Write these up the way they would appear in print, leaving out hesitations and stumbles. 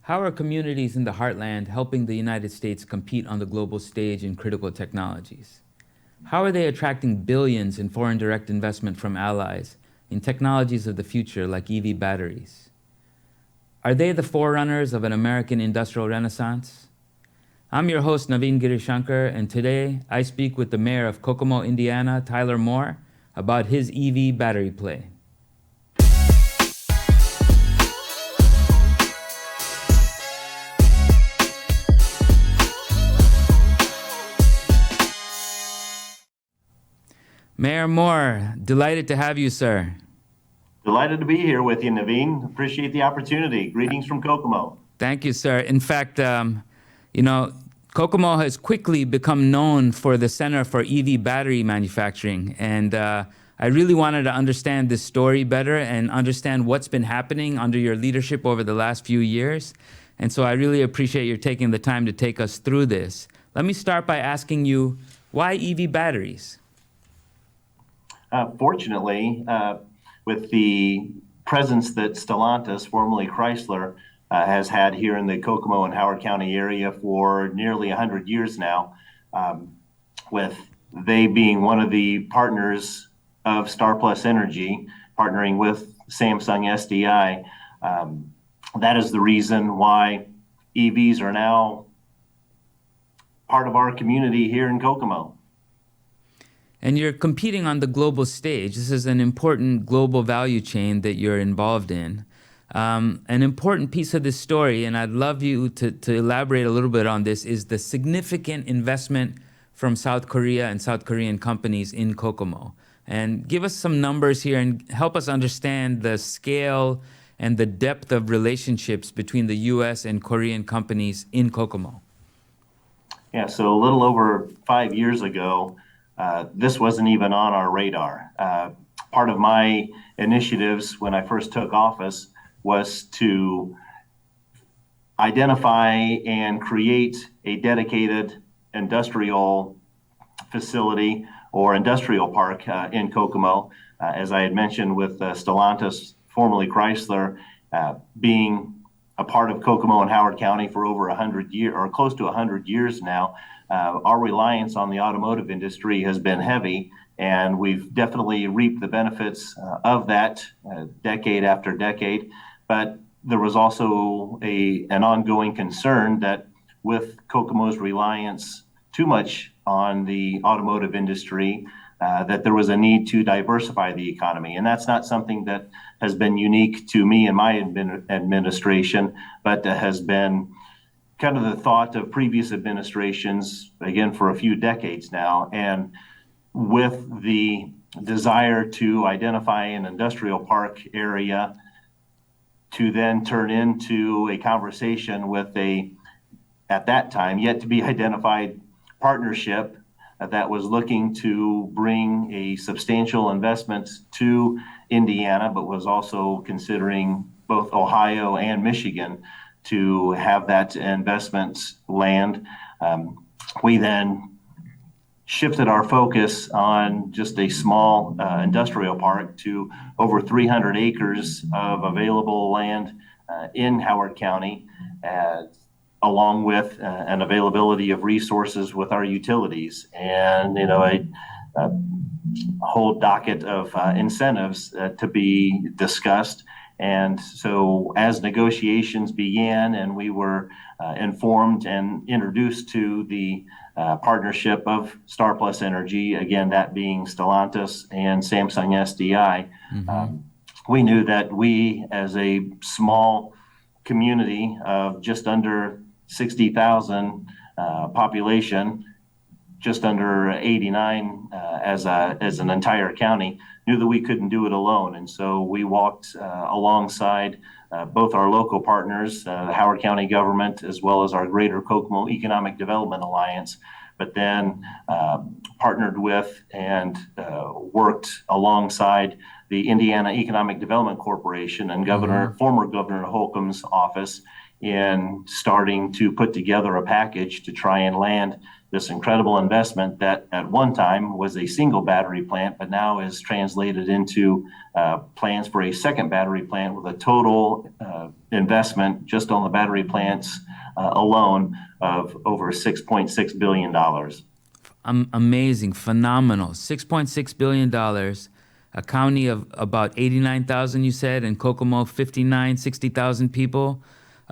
How are communities in the heartland helping the United States compete on the global stage in critical technologies? How are they attracting billions in foreign direct investment from allies in technologies of the future like EV batteries? Are they the forerunners of an American industrial renaissance? I'm your host, Navin Girishankar, and today I speak with the mayor of Kokomo, Indiana, Tyler Moore, about his EV battery play. Mayor Moore, delighted to have you, sir. Delighted to be here with you, Navin. Appreciate the opportunity. Greetings from Kokomo. Thank you, sir. In fact, Kokomo has quickly become known for the Center for EV battery manufacturing. And I really wanted to understand this story better and understand what's been happening under your leadership over the last few years. And so I really appreciate your taking the time to take us through this. Let me start by asking you, why EV batteries? Fortunately, with the presence that Stellantis, formerly Chrysler, has had here in the Kokomo and Howard County area for nearly 100 years now, with they being one of the partners of Star Plus Energy, partnering with Samsung SDI. That is the reason why EVs are now part of our community here in Kokomo. And you're competing on the global stage. This is an important global value chain that you're involved in. An important piece of this story, and I'd love you to elaborate a little bit on this, is the significant investment from South Korea and South Korean companies in Kokomo. And give us some numbers here and help us understand the scale and the depth of relationships between the U.S. and Korean companies in Kokomo. Yeah, so a little over 5 years ago, this wasn't even on our radar. Part of my initiatives when I first took office was to identify and create a dedicated industrial facility or industrial park in Kokomo. As I had mentioned with Stellantis, formerly Chrysler, being a part of Kokomo and Howard County for over 100 years, or close to 100 years now, our reliance on the automotive industry has been heavy, and we've definitely reaped the benefits of that decade after decade. But there was also an ongoing concern that with Kokomo's reliance too much on the automotive industry, that there was a need to diversify the economy. And that's not something that has been unique to me and my administration, but has been kind of the thought of previous administrations, again, for a few decades now. And with the desire to identify an industrial park area to then turn into a conversation with at that time, yet to be identified partnership that was looking to bring a substantial investment to Indiana, but was also considering both Ohio and Michigan to have that investment land. We then shifted our focus on just a small industrial park to over 300 acres of available land in Howard County, along with an availability of resources with our utilities, and a whole docket of incentives to be discussed. And so as negotiations began and we were informed and introduced to the partnership of Star Plus Energy, again, that being Stellantis and Samsung SDI, we knew that we, as a small community of just under 60,000 population, just under 89 as an entire county, knew that we couldn't do it alone. And so we walked alongside both our local partners, the Howard County government, as well as our Greater Kokomo Economic Development Alliance, but then partnered with and worked alongside the Indiana Economic Development Corporation and former Governor Holcomb's office in starting to put together a package to try and land this incredible investment that at one time was a single battery plant, but now is translated into plans for a second battery plant with a total investment just on the battery plants alone of over $6.6 billion. Amazing, phenomenal. $6.6 billion, a county of about 89,000, you said, and Kokomo, 59, 60,000 people.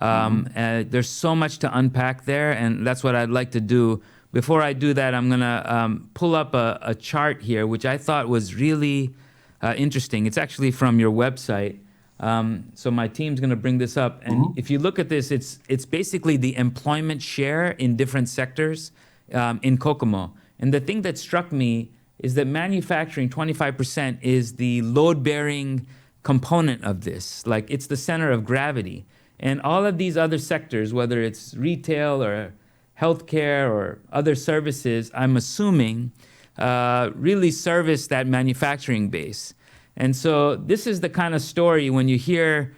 There's so much to unpack there, and that's what I'd like to do. Before I do that, I'm going to pull up a chart here, which I thought was really interesting. It's actually from your website. So my team's going to bring this up. And if you look at this, it's basically the employment share in different sectors in Kokomo. And the thing that struck me is that manufacturing, 25%, is the load-bearing component of this. Like, it's the center of gravity. And all of these other sectors, whether it's retail or healthcare or other services, I'm assuming, really service that manufacturing base. And so this is the kind of story when you hear,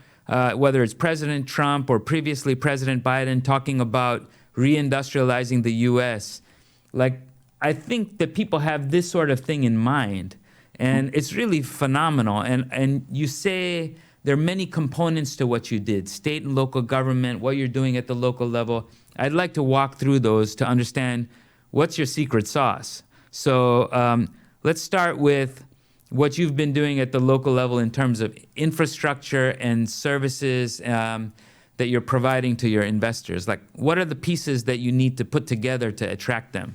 whether it's President Trump or previously President Biden talking about reindustrializing the U.S., like, I think that people have this sort of thing in mind. And it's really phenomenal. And you say there are many components to what you did, state and local government, what you're doing at the local level. I'd like to walk through those to understand what's your secret sauce. So let's start with what you've been doing at the local level in terms of infrastructure and services that you're providing to your investors. Like, what are the pieces that you need to put together to attract them?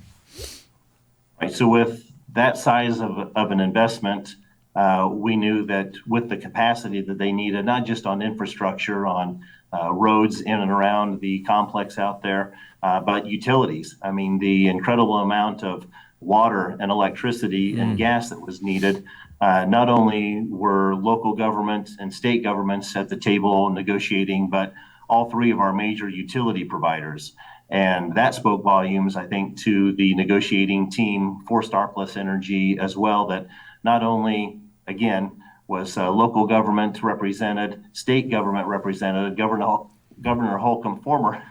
Right. So with that size of an investment, we knew that with the capacity that they needed, not just on infrastructure, on roads in and around the complex out there, but utilities. I mean, the incredible amount of water and electricity and gas that was needed. Not only were local governments and state governments at the table negotiating, but all three of our major utility providers. And that spoke volumes, I think, to the negotiating team for Star Plus Energy as well, that not only, again, was local government represented, state government represented, Governor Holcomb, former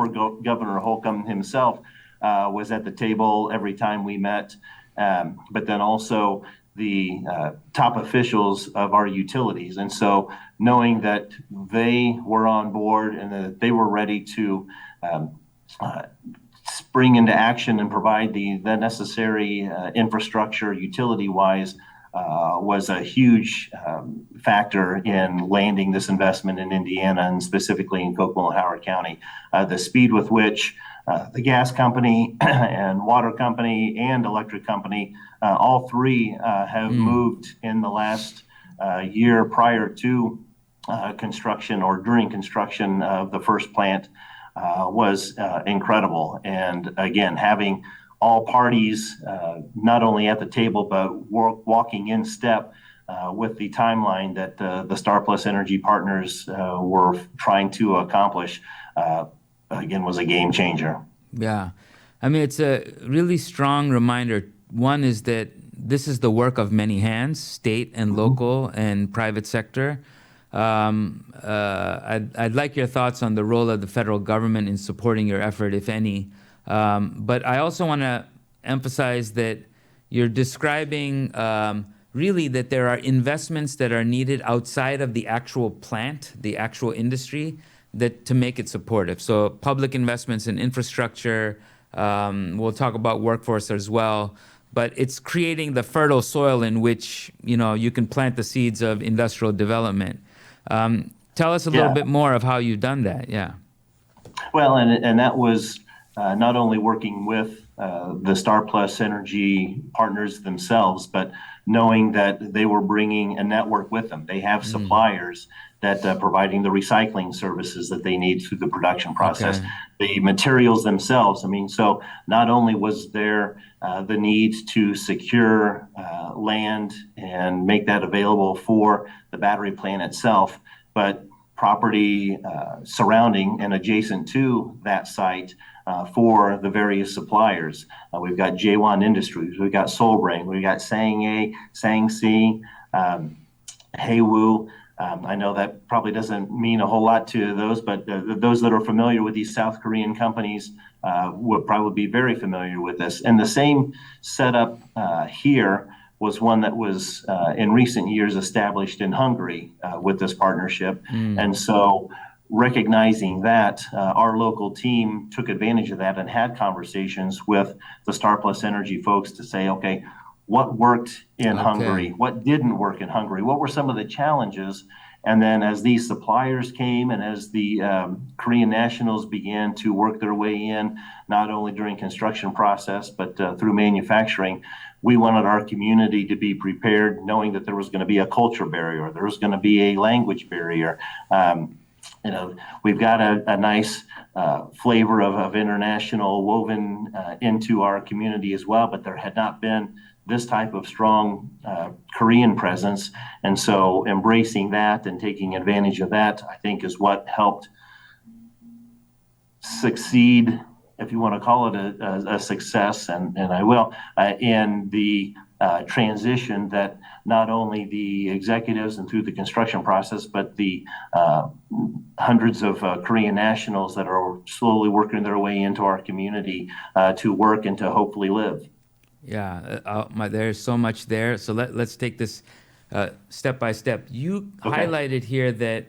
Governor Holcomb himself was at the table every time we met, but then also the top officials of our utilities. And so knowing that they were on board and that they were ready to spring into action and provide the necessary infrastructure utility-wise was a huge factor in landing this investment in Indiana and specifically in Kokomo and Howard County. The speed with which the gas company and water company and electric company, all three have moved in the last year prior to construction or during construction of the first plant was incredible. And again, having all parties not only at the table, but walking in step with the timeline that the Star Plus Energy partners were trying to accomplish, again, was a game changer. Yeah. I mean, it's a really strong reminder. One is that this is the work of many hands, state and local and private sector. I'd like your thoughts on the role of the federal government in supporting your effort, if any. But I also want to emphasize that you're describing really that there are investments that are needed outside of the actual plant, the actual industry, that to make it supportive. So public investments in infrastructure, we'll talk about workforce as well, but it's creating the fertile soil in which, you know, you can plant the seeds of industrial development. Tell us a little bit more of how you've done that. Yeah. Well, and that was not only working with the Star Plus Energy partners themselves, but knowing that they were bringing a network with them. They have suppliers that providing the recycling services that they need through the production process, the materials themselves. I mean, so not only was there the need to secure land and make that available for the battery plant itself, but property surrounding and adjacent to that site for the various suppliers. We've got J1 Industries, we've got Solbrain, we've got Sang A, Sang C, Haywu. I know that probably doesn't mean a whole lot to those, but those that are familiar with these South Korean companies would probably be very familiar with this. And the same setup here was one that was in recent years established in Hungary with this partnership. And so recognizing that, our local team took advantage of that and had conversations with the Star Plus Energy folks to say, okay, what worked in Hungary, what didn't work in Hungary, what were some of the challenges. And then as these suppliers came and as the Korean nationals began to work their way in, not only during construction process, but through manufacturing, we wanted our community to be prepared, knowing that there was going to be a culture barrier, there was going to be a language barrier. We've got a nice flavor of international woven into our community as well, but there had not been this type of strong Korean presence. And so embracing that and taking advantage of that, I think, is what helped succeed, if you want to call it a success, and I will, in the transition that not only the executives and through the construction process, but the hundreds of Korean nationals that are slowly working their way into our community to work and to hopefully live. Yeah, there's so much there. So let's take this step by step. You highlighted here that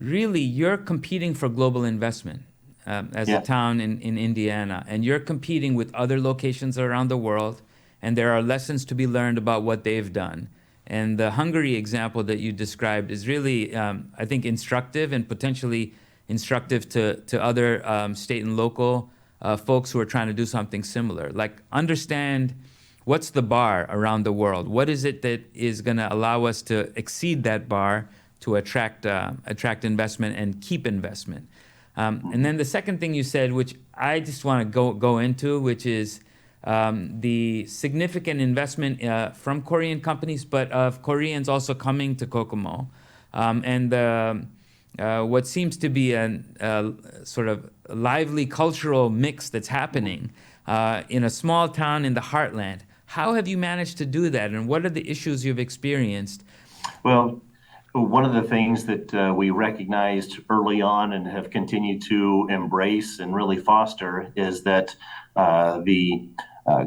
really you're competing for global investment as a town in Indiana, and you're competing with other locations around the world, and there are lessons to be learned about what they've done. And the Hungary example that you described is really, I think, instructive and potentially instructive to other state and local folks who are trying to do something similar. Like, understand what's the bar around the world. What is it that is going to allow us to exceed that bar to attract investment and keep investment? And then the second thing you said, which I just want to go into, which is the significant investment from Korean companies, but of Koreans also coming to Kokomo, and what seems to be a sort of lively cultural mix that's happening in a small town in the heartland. How have you managed to do that, and what are the issues you've experienced? Well, one of the things that we recognized early on and have continued to embrace and really foster is that the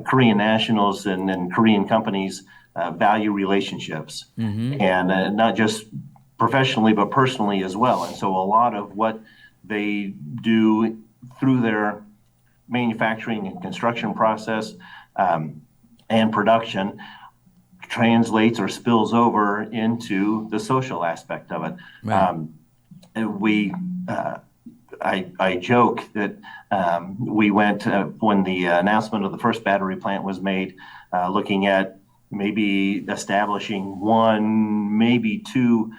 Korean nationals and Korean companies value relationships, and not just professionally, but personally as well. And so a lot of what they do through their manufacturing and construction process and production translates or spills over into the social aspect of it. Right. I joke that we went, when the announcement of the first battery plant was made, looking at maybe establishing one, maybe two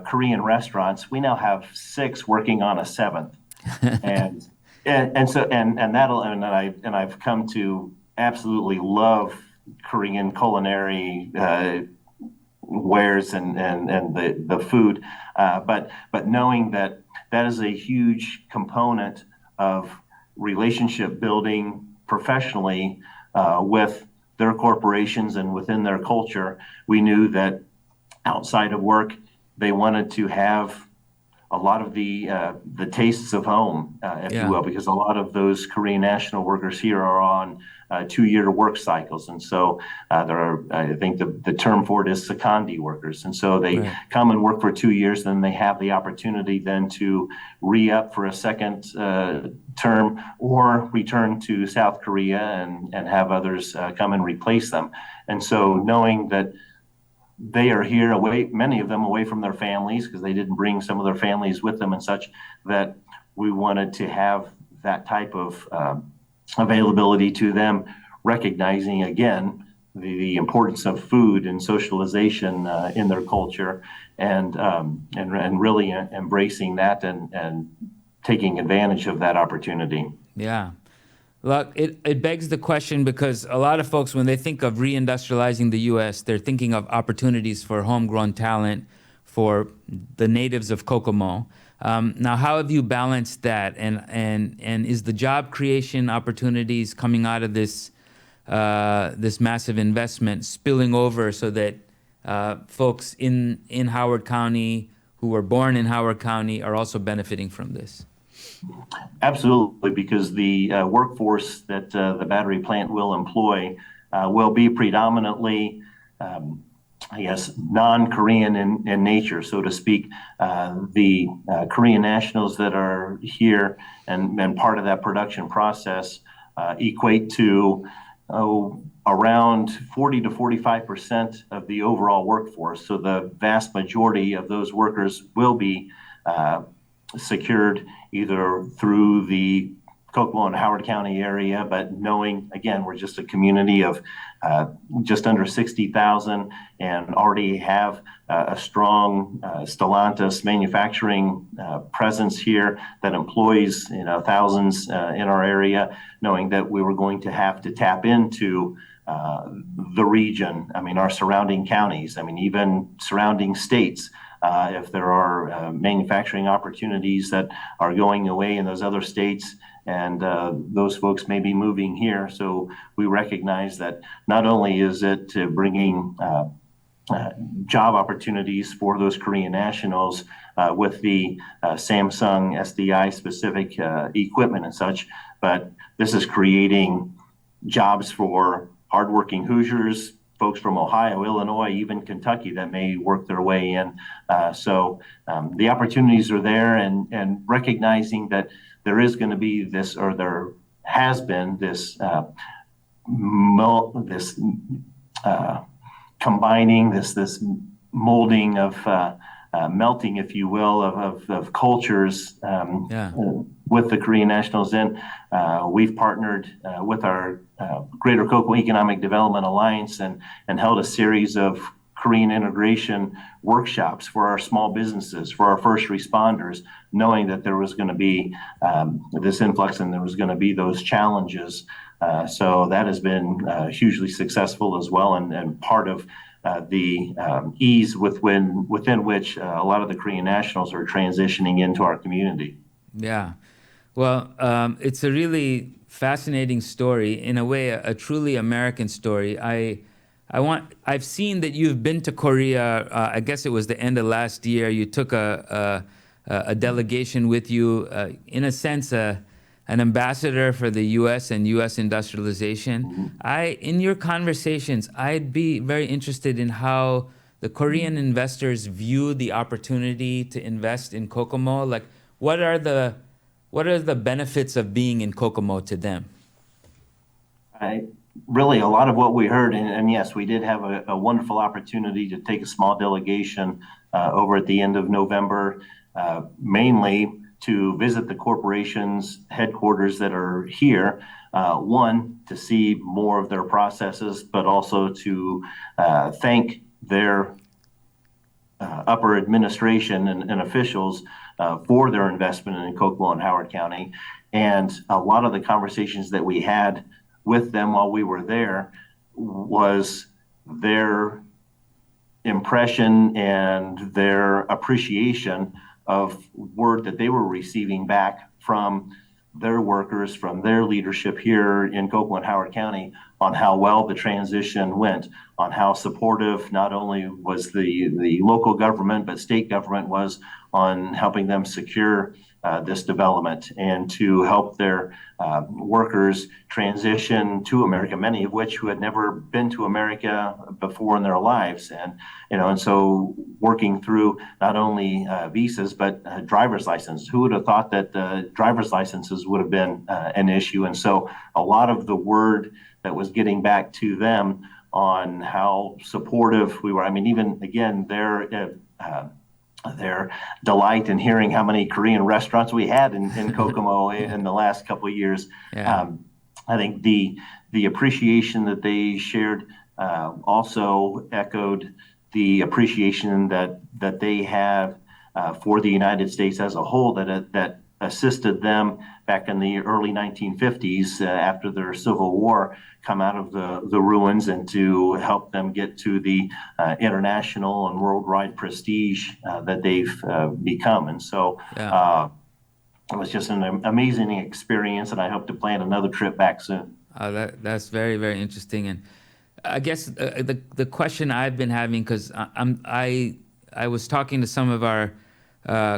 Korean restaurants. We now have 6 working on a 7th, and I've come to absolutely love Korean culinary wares and the food, but knowing that is a huge component of relationship building professionally with their corporations and within their culture. We knew that outside of work, they wanted to have a lot of the tastes of home, if you will, because a lot of those Korean national workers here are on 2-year work cycles. And so there are, I think the term for it is secondee workers. And so they come and work for 2 years, then they have the opportunity then to re-up for a second term or return to South Korea and have others come and replace them. And so knowing that they are here away, many of them away from their families because they didn't bring some of their families with them and such, that we wanted to have that type of availability to them, recognizing again the importance of food and socialization in their culture, and really embracing that and taking advantage of that opportunity. Yeah. Look, it begs the question, because a lot of folks, when they think of reindustrializing the U.S., they're thinking of opportunities for homegrown talent for the natives of Kokomo. Now, how have you balanced that? And is the job creation opportunities coming out of this this massive investment spilling over so that folks in Howard County who were born in Howard County are also benefiting from this. Absolutely, because the workforce that the battery plant will employ will be predominantly, I guess, non-Korean in nature, so to speak. The Korean nationals that are here and part of that production process equate to around 40 to 45% of the overall workforce. So the vast majority of those workers will be secured either through the Kokomo and Howard County area, but knowing, again, we're just a community of just under 60,000 and already have a strong Stellantis manufacturing presence here that employs thousands in our area, knowing that we were going to have to tap into the region, our surrounding counties, even surrounding states. If there are manufacturing opportunities that are going away in those other states, and those folks may be moving here. So we recognize that not only is it bringing job opportunities for those Korean nationals with the Samsung SDI specific equipment and such, but this is creating jobs for hardworking Hoosiers, folks from Ohio, Illinois, even Kentucky that may work their way in. So the opportunities are there, and recognizing that there is going to be this, or there has been this, combining, this molding of melting, if you will, of cultures with the Korean nationals. We've partnered with our Greater Kokomo Economic Development Alliance and held a series of Korean integration workshops for our small businesses, for our first responders, knowing that there was going to be this influx and there was going to be those challenges. So that has been hugely successful as well, and part of the ease within which a lot of the Korean nationals are transitioning into our community. Yeah. Well, it's a really fascinating story, in a way, a truly American story. I've seen that you've been to Korea. I guess it was the end of last year. You took a delegation with you, in a sense, an ambassador for the U.S. and U.S. industrialization. In your conversations, I'd be very interested in how the Korean investors view the opportunity to invest in Kokomo. Like, what are the benefits of being in Kokomo to them? Really, a lot of what we heard, and yes, we did have a wonderful opportunity to take a small delegation over at the end of November, mainly to visit the corporation's headquarters that are here. One, to see more of their processes, but also to thank their upper administration and officials for their investment in Kokomo and Howard County. And a lot of the conversations that we had with them while we were there was their impression and their appreciation of word that they were receiving back from their workers, from their leadership here in Kokomo and Howard County, on how well the transition went, on how supportive not only was the local government, but state government was on helping them secure this development and to help their workers transition to America, many of which who had never been to America before in their lives. And so working through not only visas, but driver's license. Who would have thought that driver's licenses would have been an issue? And so a lot of the word that was getting back to them on how supportive we were. Even, again, their delight in hearing how many Korean restaurants we had in Kokomo in the last couple of years. Yeah. I think the appreciation that they shared also echoed the appreciation that they have for the United States as a whole, that assisted them back in the early 1950s after their Civil War, come out of the ruins, and to help them get to the international and worldwide prestige that they've become. And so it was just an amazing experience, and I hope to plan another trip back soon. That's very, very interesting. And I guess the question I've been having, because I was talking to some of our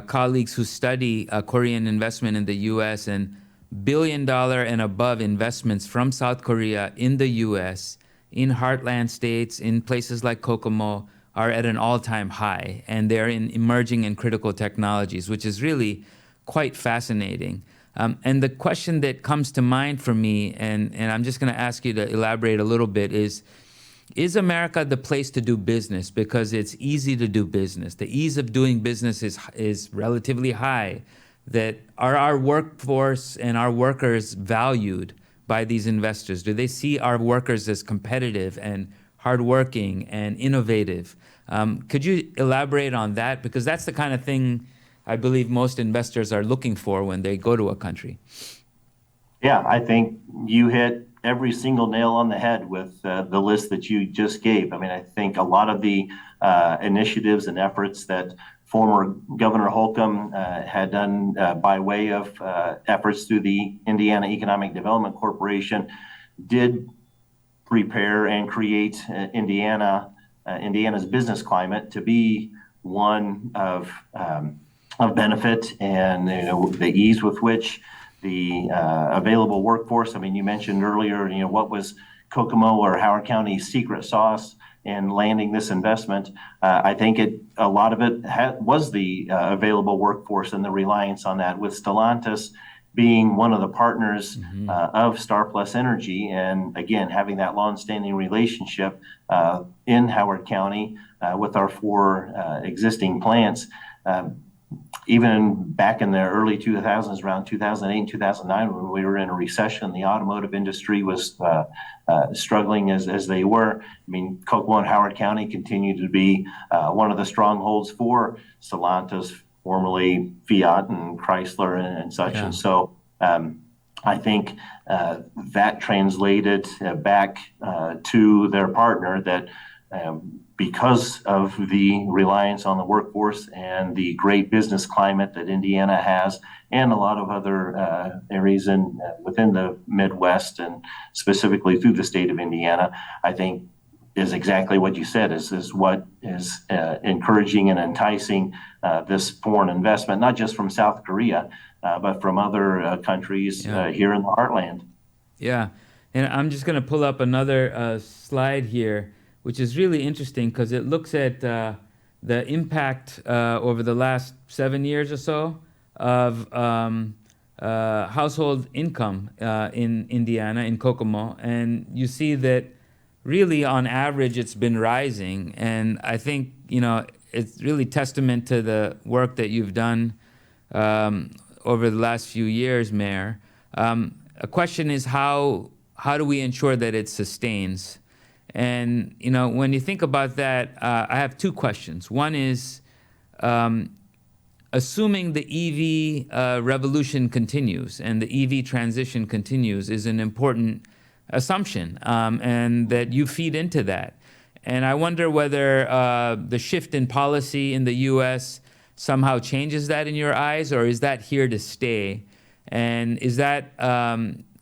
colleagues who study Korean investment in the U.S., and $1 billion and above investments from South Korea in the U.S. in heartland states, in places like Kokomo, are at an all-time high, and they're in emerging and critical technologies, which is really quite fascinating. And the question that comes to mind for me, and I'm just going to ask you to elaborate a little bit, is America the place to do business because it's easy to do business? The ease of doing business is relatively high. That are our workforce and our workers valued by these investors? Do they see our workers as competitive and hardworking and innovative? Could you elaborate on that? Because that's the kind of thing I believe most investors are looking for when they go to a country. Yeah, I think you hit every single nail on the head with the list that you just gave. I mean, I think a lot of the initiatives and efforts that former Governor Holcomb had done by way of efforts through the Indiana Economic Development Corporation did prepare and create Indiana's business climate to be one of benefit, and the ease with which the available workforce. I mean, you mentioned earlier, what was Kokomo or Howard County's secret sauce in landing this investment. I think a lot of it was the available workforce and the reliance on that, with Stellantis being one of the partners of Star Plus Energy, and again having that long-standing relationship in Howard County with our four existing plants. Even back in the early 2000s, around 2008 and 2009, when we were in a recession, the automotive industry was struggling as they were. I mean, Kokomo and Howard County continued to be one of the strongholds for Stellantis, formerly Fiat and Chrysler and such. Yeah. And so I think that translated back to their partner that because of the reliance on the workforce and the great business climate that Indiana has, and a lot of other areas within the Midwest, and specifically through the state of Indiana, I think is exactly what you said, is what is encouraging and enticing this foreign investment, not just from South Korea, but from other countries here in the heartland. Yeah, and I'm just going to pull up another slide here, which is really interesting because it looks at the impact over the last 7 years or so of household income in Indiana, in Kokomo. And you see that really on average it's been rising. And I think, it's really testament to the work that you've done over the last few years, Mayor. A question is how do we ensure that it sustains? And, when you think about that, I have two questions. One is, assuming the EV revolution continues and the EV transition continues is an important assumption, and that you feed into that. And I wonder whether the shift in policy in the U.S. somehow changes that in your eyes, or is that here to stay? And is that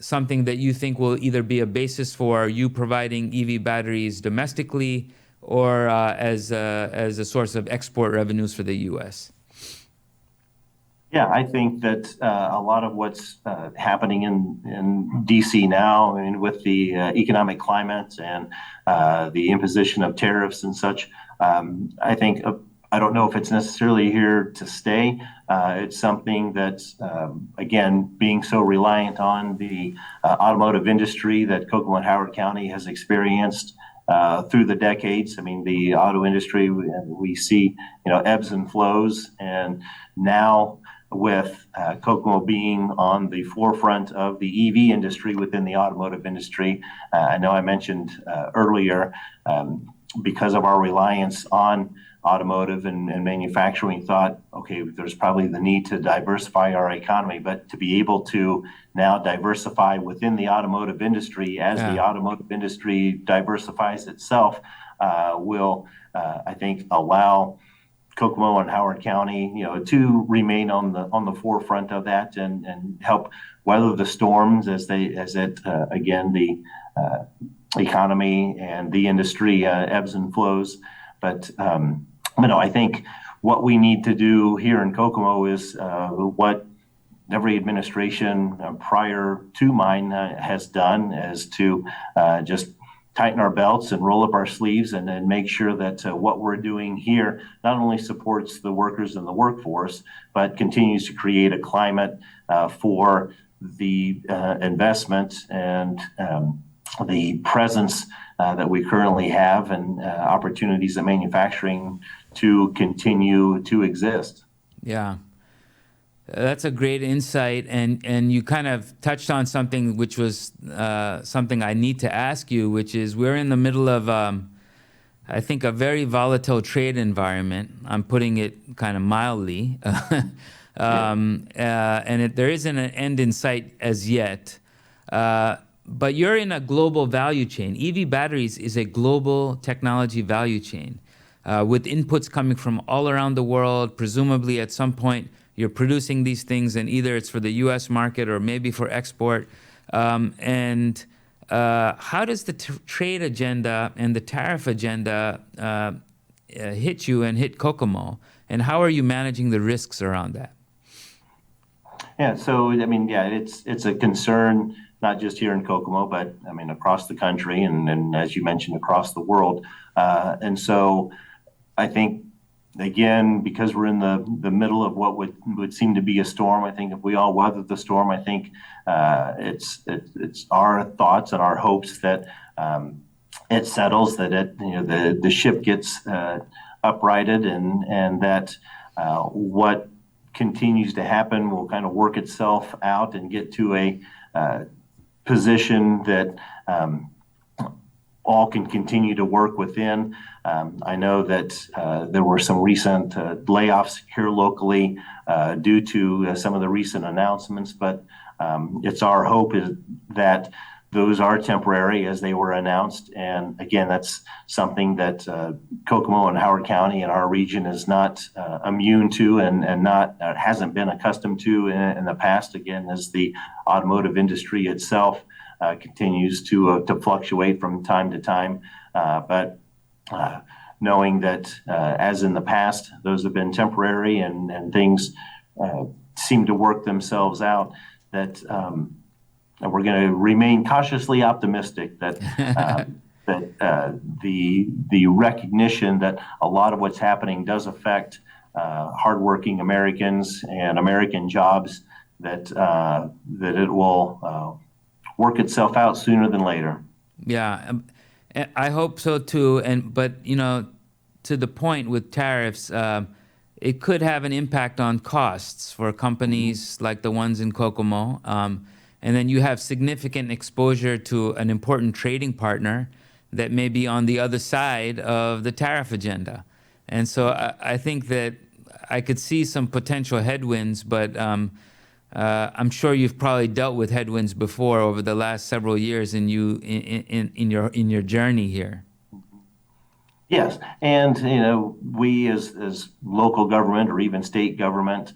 something that you think will either be a basis for you providing EV batteries domestically, or as a source of export revenues for the U.S.? Yeah, I think that a lot of what's happening in D.C. now, with the economic climate and the imposition of tariffs and such, I think I don't know if it's necessarily here to stay. It's something that's, again, being so reliant on the automotive industry that Kokomo and Howard County has experienced through the decades. I mean, the auto industry, we see, ebbs and flows. And now with Kokomo being on the forefront of the EV industry within the automotive industry, I know I mentioned earlier, because of our reliance on automotive and manufacturing, thought, okay, there's probably the need to diversify our economy, but to be able to now diversify within the automotive industry as the automotive industry diversifies itself will, I think, allow Kokomo and Howard County, to remain on the forefront of that and help weather the storms as the economy and the industry ebbs and flows. But no, I think what we need to do here in Kokomo is what every administration prior to mine has done, is to just tighten our belts and roll up our sleeves and then make sure that what we're doing here not only supports the workers and the workforce, but continues to create a climate for the investment and the presence that we currently have, and opportunities in manufacturing to continue to exist. Yeah. That's a great insight, and you kind of touched on something which was something I need to ask you, which is we're in the middle of, I think, a very volatile trade environment. I'm putting it kind of mildly, and there isn't an end in sight as yet. But you're in a global value chain. EV batteries is a global technology value chain with inputs coming from all around the world. Presumably, at some point, you're producing these things, and either it's for the U.S. market or maybe for export. How does the trade agenda and the tariff agenda hit you and hit Kokomo? And how are you managing the risks around that? Yeah, so I mean, yeah, it's a concern not just here in Kokomo, but I mean across the country, and as you mentioned, across the world. And so I think, again, because we're in the middle of what would seem to be a storm, I think if we all weather the storm, I think it's our thoughts and our hopes that it settles, that the ship gets uprighted, and that what continues to happen will kind of work itself out and get to a position that all can continue to work within. I know that there were some recent layoffs here locally due to some of the recent announcements, but it's our hope is that those are temporary as they were announced. And again, that's something that Kokomo and Howard County and our region is not immune to, and not hasn't been accustomed to in the past, again, as the automotive industry itself continues to fluctuate from time to time. But knowing that, as in the past, those have been temporary, and things seem to work themselves out, that we're going to remain cautiously optimistic that the recognition that a lot of what's happening does affect hardworking Americans and American jobs, that it will work itself out sooner than later. Yeah, I hope so too. But to the point with tariffs, it could have an impact on costs for companies like the ones in Kokomo. And then you have significant exposure to an important trading partner that may be on the other side of the tariff agenda. And so I think that I could see some potential headwinds, but I'm sure you've probably dealt with headwinds before over the last several years in your journey here. Yes, and we as local government or even state government,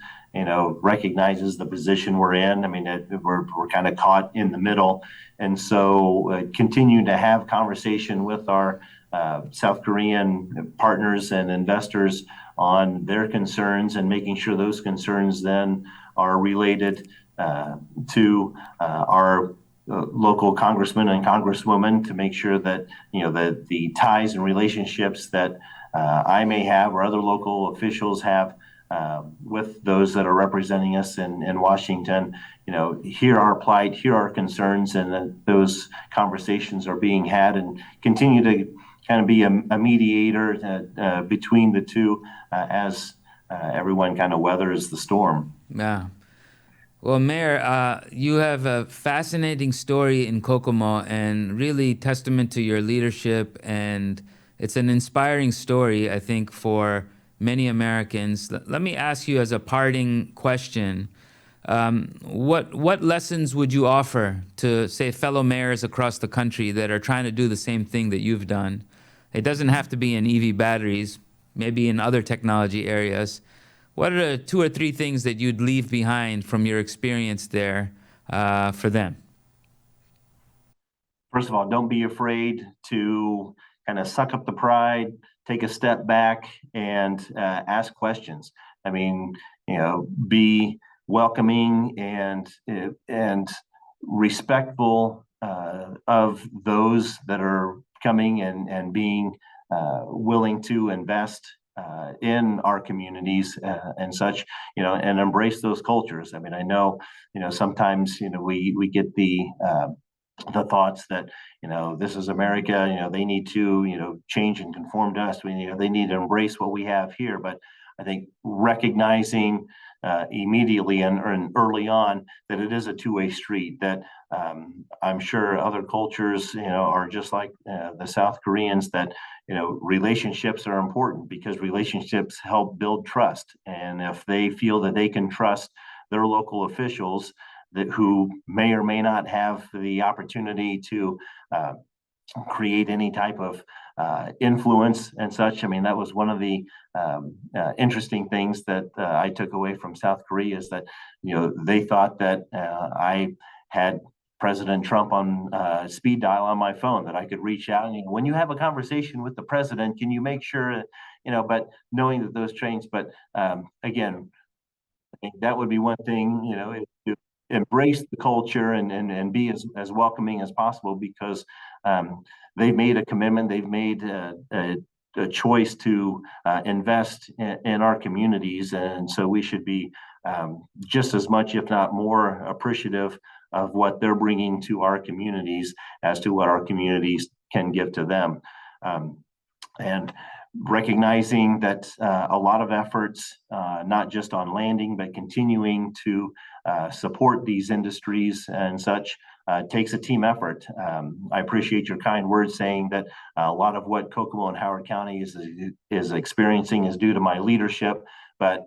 recognizes the position we're in. I mean, we're kind of caught in the middle, and so continue to have conversation with our South Korean partners and investors on their concerns, and making sure those concerns then are related to our local congressmen and congresswomen, to make sure that that the ties and relationships that I may have or other local officials have with those that are representing us in Washington, hear our plight, hear our concerns, and that those conversations are being had, and continue to kind of be a mediator between the two as everyone kind of weathers the storm. Yeah. Well, Mayor, you have a fascinating story in Kokomo, and really testament to your leadership. And it's an inspiring story, I think, for many Americans. Let me ask you as a parting question, what lessons would you offer to, say, fellow mayors across the country that are trying to do the same thing that you've done? It doesn't have to be in EV batteries, maybe in other technology areas. What are the 2 or 3 things that you'd leave behind from your experience there for them? first of all, don't be afraid to kind of suck up the pride, take a step back, and ask questions. I mean, be welcoming and respectful of those that are coming and being willing to invest in our communities and such, and embrace those cultures. I mean, I know, sometimes, we get the thoughts that, this is America, they need to, change and conform to us. They need to embrace what we have here. But I think recognizing immediately and early on that it is a two-way street, that I'm sure other cultures, are just like the South Koreans, that, relationships are important because relationships help build trust. And if they feel that they can trust their local officials, that who may or may not have the opportunity to create any type of influence and such. I mean, that was one of the interesting things that I took away from South Korea, is that, they thought that I had President Trump on speed dial on my phone, that I could reach out and, when you have a conversation with the president, can you make sure, but knowing that those trains, but again, I think that would be one thing, to embrace the culture and be as welcoming as possible, because they've made a commitment, they've made a choice to invest in our communities, and so we should be just as much, if not more, appreciative of what they're bringing to our communities as to what our communities can give to them. And recognizing that a lot of efforts, not just on landing, but continuing to support these industries and such, takes a team effort. I appreciate your kind words saying that a lot of what Kokomo and Howard County is experiencing is due to my leadership, but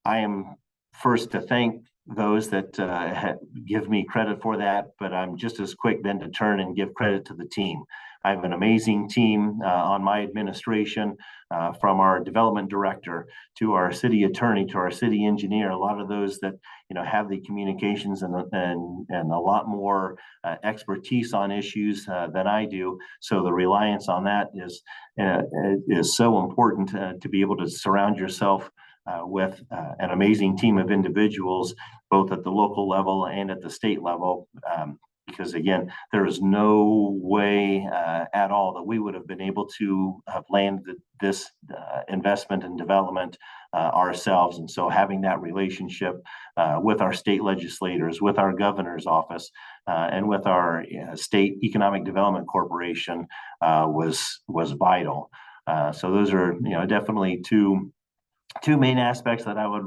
I am first to thank those that give me credit for that, but I'm just as quick then to turn and give credit to the team. I have an amazing team on my administration, from our development director to our city attorney to our city engineer. A lot of those that have the communications and a lot more expertise on issues than I do. So the reliance on that is so important, to be able to surround yourself with an amazing team of individuals, both at the local level and at the state level. Because again, there is no way at all that we would have been able to have landed this investment and development ourselves. And so having that relationship with our state legislators, with our governor's office, and with our state economic development corporation was vital. So those are definitely two main aspects that I would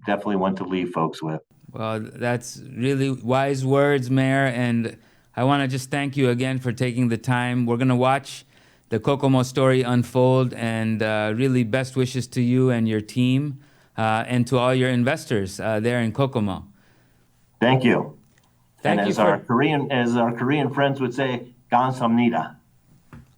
definitely want to leave folks with. Well, that's really wise words, Mayor, and I want to just thank you again for taking the time. We're going to watch the Kokomo story unfold, and really best wishes to you and your team, and to all your investors there in Kokomo. Thank you. Thank and you as our Korean friends would say, 감사합니다.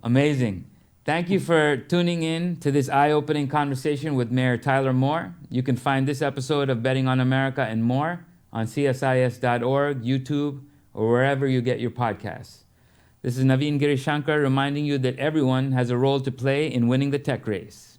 Amazing. Thank you for tuning in to this eye-opening conversation with Mayor Tyler Moore. You can find this episode of Betting on America and more on CSIS.org, YouTube, or wherever you get your podcasts. This is Navin Girishankar reminding you that everyone has a role to play in winning the tech race.